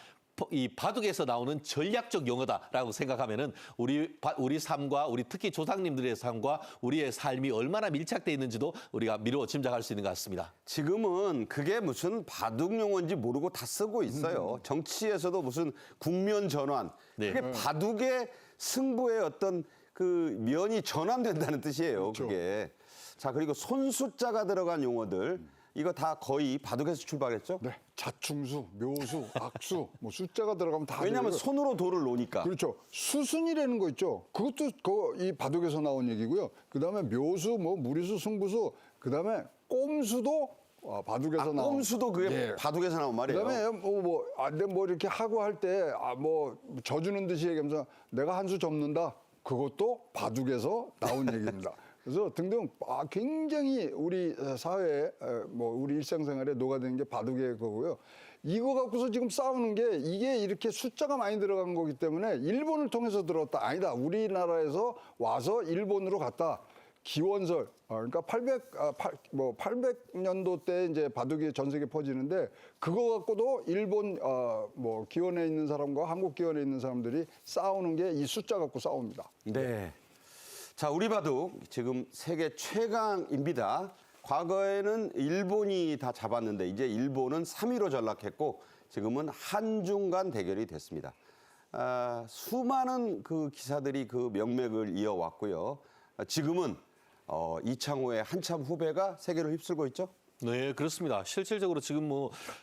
이 바둑에서 나오는 전략적 용어다라고 생각하면은 우리 삶과 우리 특히 조상님들의 삶과 우리의 삶이 얼마나 밀착돼 있는지도 우리가 미루어 짐작할 수 있는 것 같습니다. 지금은 그게 무슨 바둑 용어인지 모르고 다 쓰고 있어요. 정치에서도 무슨 국면 전환. 네. 그게 바둑의 승부의 어떤 그 면이 전환된다는 뜻이에요. 그게. 자, 그리고 손숫자가 들어간 용어들. 이거 다 거의 바둑에서 출발했죠? 네, 자충수, 묘수, 악수, 뭐 숫자가 들어가면 다. 왜냐하면 들어가요. 손으로 돌을 놓으니까. 그렇죠. 수순이라는 거 있죠. 그것도 이 바둑에서 나온 얘기고요. 그다음에 묘수, 뭐 무리수, 승부수, 그다음에 꼼수도 바둑에서 나온. 꼼수도 그게 예. 바둑에서 나온 말이에요. 그다음에 뭐 이렇게 하고 할 때 뭐 져주는 듯이 얘기하면서 내가 한 수 접는다. 그것도 바둑에서 나온 얘기입니다. 그래서 등등 굉장히 우리 사회에 뭐 우리 일상생활에 녹아드는 게 바둑의 거고요. 이거 갖고서 지금 싸우는 게 이게 이렇게 숫자가 많이 들어간 거기 때문에 일본을 통해서 들어왔다. 아니다. 우리나라에서 와서 일본으로 갔다. 기원설. 그러니까 800년도 때 이제 바둑이 전 세계 퍼지는데 그거 갖고도 일본 뭐 기원에 있는 사람과 한국 기원에 있는 사람들이 싸우는 게 이 숫자 갖고 싸웁니다. 네. 자, 우리 바둑 지금 세계 최강입니다. 과거에는 일본이 다 잡았는데 이제 일본은 3위로 전락했고 지금은 한중 간 대결이 됐습니다. 수많은 그 기사들이 그 명맥을 이어왔고요. 지금은 이창호의 한참 후배가 세계를 휩쓸고 있죠. 네, 그렇습니다. 실질적으로 지금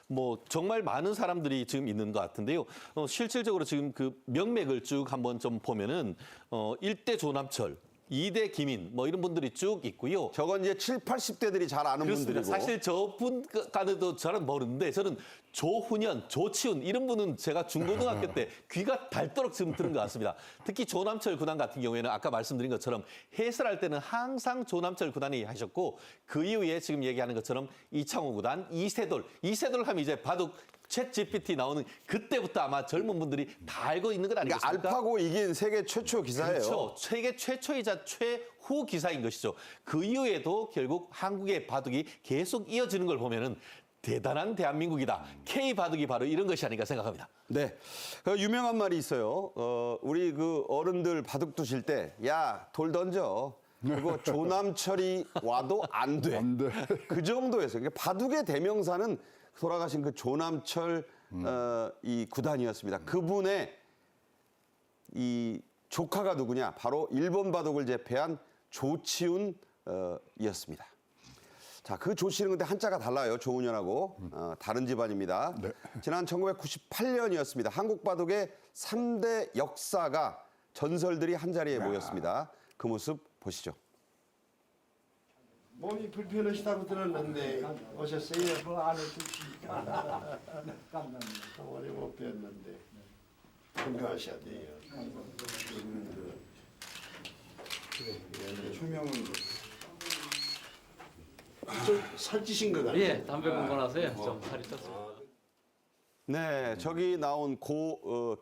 뭐 정말 많은 사람들이 지금 있는 것 같은데요. 실질적으로 지금 그 명맥을 쭉 한번 좀 보면은 1대 조남철, 2대 김인 뭐 이런 분들이 쭉 있고요. 저건 이제 7, 80대들이 잘 아는 그렇습니다. 분들이고. 사실 저분까지도 저는 모르는데 저는 조훈현, 조치훈 이런 분은 제가 중고등학교 때 귀가 닳도록 지금 들은 것 같습니다. 특히 조남철 구단 같은 경우에는 아까 말씀드린 것처럼 해설할 때는 항상 조남철 구단이 하셨고 그 이후에 지금 얘기하는 것처럼 이창호 구단, 이세돌 하면 이제 바둑 챗 GPT 나오는 그때부터 아마 젊은 분들이 다 알고 있는 것 그러니까 아니겠습니까? 알파고 이긴 세계 최초 기사예요. 그렇죠. 세계 최초이자 최후 기사인 것이죠. 그 이후에도 결국 한국의 바둑이 계속 이어지는 걸 보면은 대단한 대한민국이다. K 바둑이 바로 이런 것이 아닌가 생각합니다. 네. 그 유명한 말이 있어요. 우리 그 어른들 바둑 두실 때, 야, 돌 던져. 그리고 조남철이 와도 안 돼. 안 돼. 그 정도에서. 그러니까 바둑의 대명사는 돌아가신 그 조남철 이 구단이었습니다. 그분의 이 조카가 누구냐? 바로 일본 바둑을 제패한 조치훈 이었습니다. 자, 그 조 씨는 근데 한자가 달라요. 조훈현하고 다른 집안입니다. 네. 지난 1998년이었습니다. 한국 바둑의 3대 역사가 전설들이 한자리에 모였습니다. 그 모습 보시죠. 몸이 불편하시다고 들었는데 오셨어요? 뭐안 해주시니까 오래 못 뵀는데 건강하셔야 돼요. 조명은 좀 살찌신 것 같아요. 예, 담배 끊고 나서요. 좀 살이 쪘습니다. 네, 저기 나온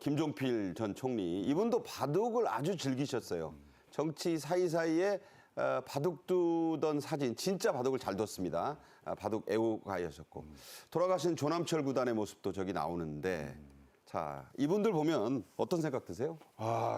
김종필 전 총리. 이분도 바둑을 아주 즐기셨어요. 정치 사이사이에 바둑 두던 사진, 진짜 바둑을 잘 뒀습니다. 바둑 애호가였었고. 돌아가신 조남철 구단의 모습도 저기 나오는데, 자, 이분들 보면 어떤 생각 드세요?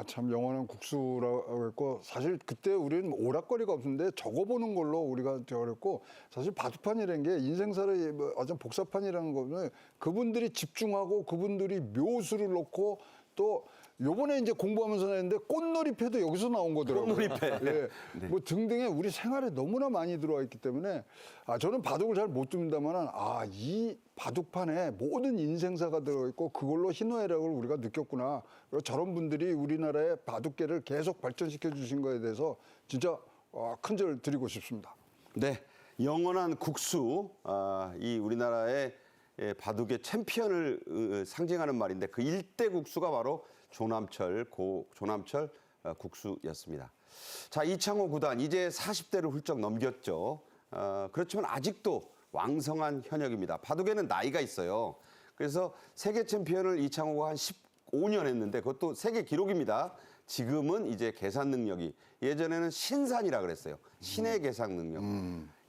참 영원한 국수라고 했고 사실 그때 우리는 오락거리가 없는데 적어보는 걸로 우리가 저랬고 사실 바둑판이라는 게 인생사의 어떤 복사판이라는 거는 그분들이 집중하고 그분들이 묘수를 놓고 또 요번에 이제 공부하면서 했는데 꽃놀이패도 여기서 나온 거더라고요. 꽃놀이패. 예. 네. 뭐 등등의 우리 생활에 너무나 많이 들어와 있기 때문에 저는 바둑을 잘 못 둡니다만은 이 바둑판에 모든 인생사가 들어있고 그걸로 희노애락을 우리가 느꼈구나. 그리고 저런 분들이 우리나라의 바둑계를 계속 발전시켜 주신 거에 대해서 진짜 큰절 드리고 싶습니다. 네, 영원한 국수, 이 우리나라의 바둑의 챔피언을 상징하는 말인데 그 일대 국수가 바로 조남철 국수였습니다. 자, 이창호 구단 이제 40대를 훌쩍 넘겼죠. 그렇지만 아직도 왕성한 현역입니다. 바둑에는 나이가 있어요. 그래서 세계 챔피언을 이창호가 한 15년 했는데 그것도 세계 기록입니다. 지금은 이제 계산 능력이 예전에는 신산이라 그랬어요. 신의 계산 능력.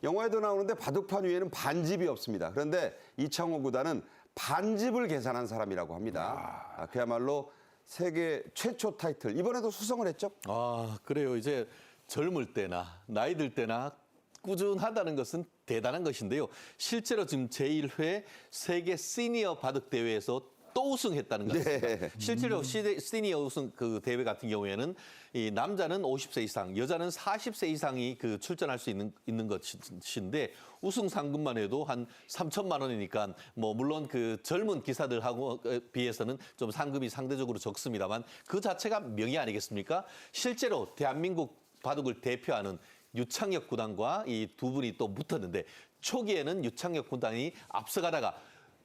영화에도 나오는데 바둑판 위에는 반집이 없습니다. 그런데 이창호 구단은 반집을 계산한 사람이라고 합니다. 그야말로 세계 최초 타이틀 이번에도 수성을 했죠. 아, 그래요. 이제 젊을 때나 나이 들 때나 꾸준하다는 것은 대단한 것인데요. 실제로 지금 제1회 세계 시니어 바둑 대회에서 또 우승했다는 것입니다. 네. 실제로 시니어 우승 그 대회 같은 경우에는 이 남자는 50세 이상, 여자는 40세 이상이 그 출전할 수 있는 것인데 우승 상금만 해도 한 3천만 원이니까 뭐 물론 그 젊은 기사들하고 비해서는 좀 상금이 상대적으로 적습니다만 그 자체가 명예 아니겠습니까? 실제로 대한민국 바둑을 대표하는 유창혁 구단과 이 두 분이 또 붙었는데 초기에는 유창혁 구단이 앞서가다가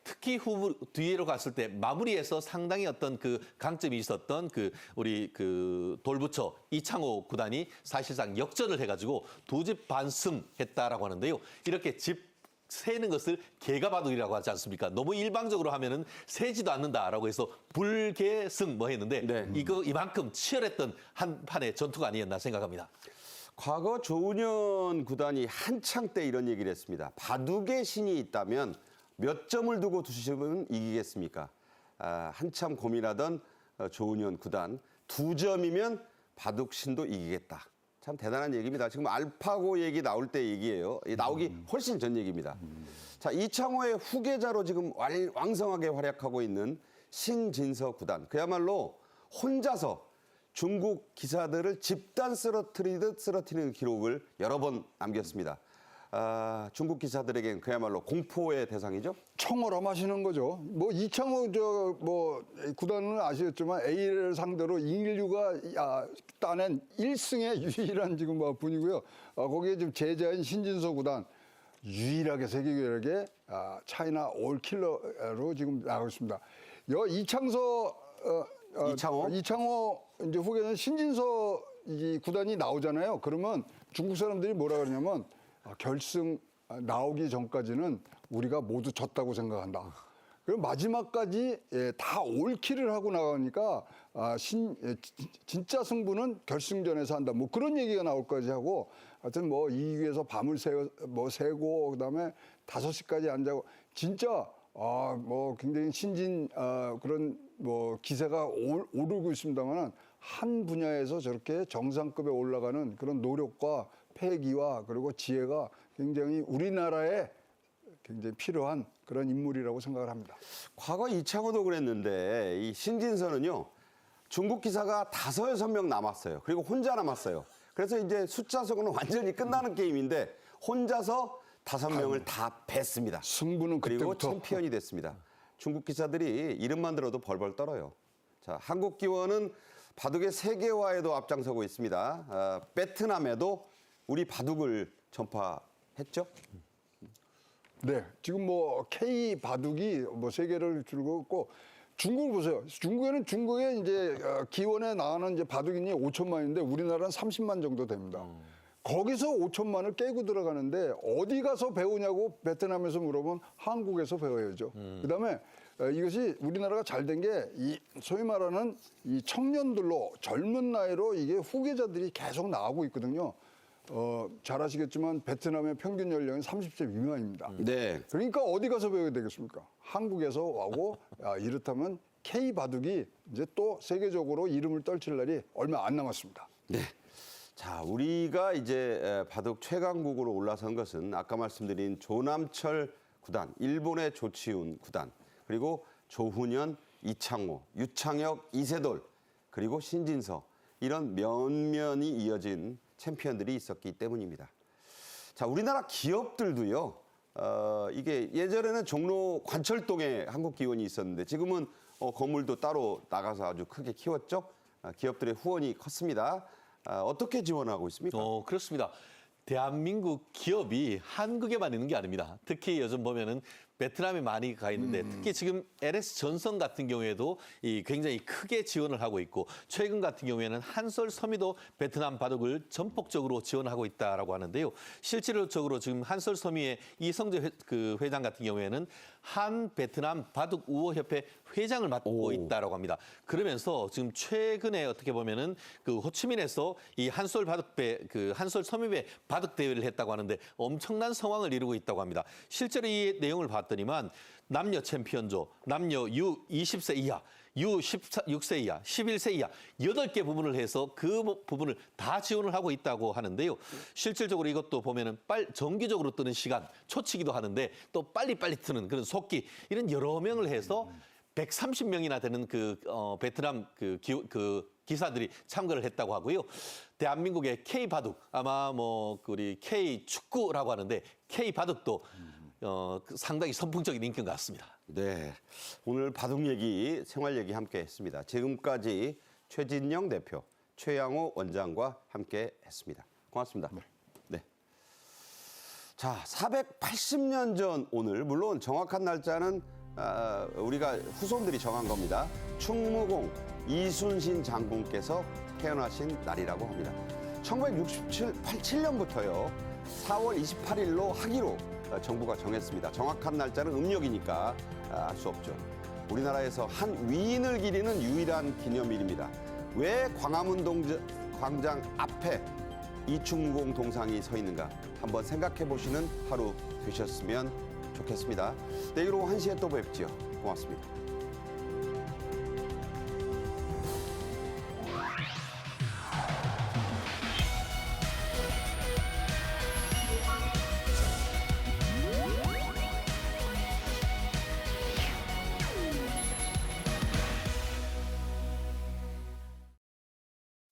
특히 뒤로 갔을 때 마무리에서 상당히 어떤 그 강점이 있었던 그 우리 그 돌부처 이창호 구단이 사실상 역전을 해가지고 2집 반승했다라고 하는데요. 이렇게 집 세는 것을 개가바둑이라고 하지 않습니까? 너무 일방적으로 하면은 세지도 않는다라고 해서 불개승 뭐 했는데 네. 이만큼 치열했던 한 판의 전투가 아니었나 생각합니다. 과거 조은현 구단이 한창 때 이런 얘기를 했습니다. 바둑의 신이 있다면 몇 점을 두고 두시면 이기겠습니까? 한참 고민하던 조은현 구단 2점이면 바둑 신도 이기겠다. 참 대단한 얘기입니다. 지금 알파고 얘기 나올 때 얘기예요. 나오기 훨씬 전 얘기입니다. 자, 이창호의 후계자로 지금 왕성하게 활약하고 있는 신진서 구단. 그야말로 혼자서 중국 기사들을 집단 쓰러뜨리듯 쓰러뜨리는 기록을 여러 번 남겼습니다. 중국 기사들에겐 그야말로 공포의 대상이죠. 청어람하시는 거죠. 뭐 이창호 구단은 아시겠지만 A를 상대로 인류가 따낸 1승의 유일한 지금 분이고요. 거기에 지금 제자인 신진서 구단 유일하게 세계계열에 차이나 올킬러로 지금 나가고 있습니다. 이창호 이제 후계자는 신진서 이 구단이 나오잖아요. 그러면 중국 사람들이 뭐라 그러냐면 결승 나오기 전까지는 우리가 모두 졌다고 생각한다. 그리고 마지막까지 다 올킬을 하고 나가니까 진짜 승부는 결승전에서 한다. 뭐 그런 얘기가 나올까지 하고 하여튼 뭐 2위에서 밤을 새고 그다음에 5시까지 안 자고 진짜 뭐 굉장히 그런 뭐 기세가 오르고 있습니다만 한 분야에서 저렇게 정상급에 올라가는 그런 노력과 패기와 그리고 지혜가 굉장히 우리나라에 굉장히 필요한 그런 인물이라고 생각을 합니다. 과거 이창호도 그랬는데 이 신진서는요. 중국 기사가 5, 6명 남았어요. 그리고 혼자 남았어요. 그래서 이제 숫자석은 완전히 끝나는 게임인데 혼자서 5명을 다 뱄습니다. 승부는 그리고 그때부터 챔피언이 됐습니다. 중국 기사들이 이름만 들어도 벌벌 떨어요. 자, 한국 기원은 바둑의 세계화에도 앞장서고 있습니다. 베트남에도 우리 바둑을 전파했죠. 네, 지금 뭐 K 바둑이 뭐 세계를 줄고 있고 중국을 보세요. 중국에 이제 기원에 나가는 이제 바둑인이 5천만인데 우리나라는 30만 정도 됩니다. 거기서 5천만을 깨고 들어가는데 어디 가서 배우냐고 베트남에서 물어보면 한국에서 배워야죠. 그다음에 이것이 우리나라가 잘 된 게 이 소위 말하는 이 청년들로 젊은 나이로 이게 후계자들이 계속 나오고 있거든요. 잘 아시겠지만 베트남의 평균 연령은 30세 미만입니다. 네. 그러니까 어디 가서 배워야 되겠습니까? 한국에서 하고 이렇다면 K 바둑이 이제 또 세계적으로 이름을 떨칠 날이 얼마 안 남았습니다. 네. 자, 우리가 이제 바둑 최강국으로 올라선 것은 아까 말씀드린 조남철 구단, 일본의 조치훈 구단, 그리고 조훈현, 이창호, 유창혁, 이세돌, 그리고 신진서 이런 면면이 이어진 챔피언들이 있었기 때문입니다. 자, 우리나라 기업들도요. 이게 예전에는 종로 관철동에 한국기원이 있었는데 지금은 건물도 따로 나가서 아주 크게 키웠죠. 기업들의 후원이 컸습니다. 어떻게 지원하고 있습니까? 그렇습니다. 대한민국 기업이 한국에만 있는 게 아닙니다. 특히 요즘 보면은 베트남에 많이 가 있는데 특히 지금 LS 전선 같은 경우에도 굉장히 크게 지원을 하고 있고 최근 같은 경우에는 한솔섬유도 베트남 바둑을 전폭적으로 지원하고 있다라고 하는데요. 실질적으로 지금 한솔섬유의 이성재 회장 같은 경우에는 한 베트남 바둑 우호 협회 회장을 맡고 있다라고 합니다. 그러면서 지금 최근에 어떻게 보면은 그 호치민에서 이 한솔 바둑배 그 한솔 섬유배 바둑 대회를 했다고 하는데 엄청난 성황을 이루고 있다고 합니다. 실제로 이 내용을 봤더니만 남녀 챔피언조, 남녀 U20세 이하, U16세 이하, 11세 이하 8개 부분을 해서 그 부분을 다 지원을 하고 있다고 하는데요. 실질적으로 이것도 보면은 정기적으로 뜨는 시간, 초치기도 하는데 또 빨리빨리 뜨는 그런 속기 이런 여러 명을 해서 130명이나 되는 베트남 기사들이 참가를 했다고 하고요. 대한민국의 K 바둑 아마 우리 K 축구라고 하는데 K 바둑도 상당히 선풍적인 인기인 것 같습니다. 네, 오늘 바둑 얘기, 생활 얘기 함께 했습니다. 지금까지 최진영 대표, 최양호 원장과 함께 했습니다. 고맙습니다. 네. 자, 480년 전 오늘, 물론 정확한 날짜는 우리가 후손들이 정한 겁니다. 충무공 이순신 장군께서 태어나신 날이라고 합니다. 1967년부터요, 4월 28일로 하기로 정부가 정했습니다. 정확한 날짜는 음력이니까 알 수 없죠. 우리나라에서 한 위인을 기리는 유일한 기념일입니다. 왜 광화문 광장 앞에 이충무공 동상이 서 있는가 한번 생각해 보시는 하루 되셨으면 좋겠습니다. 내일 오후 1시에 또 뵙지요. 고맙습니다.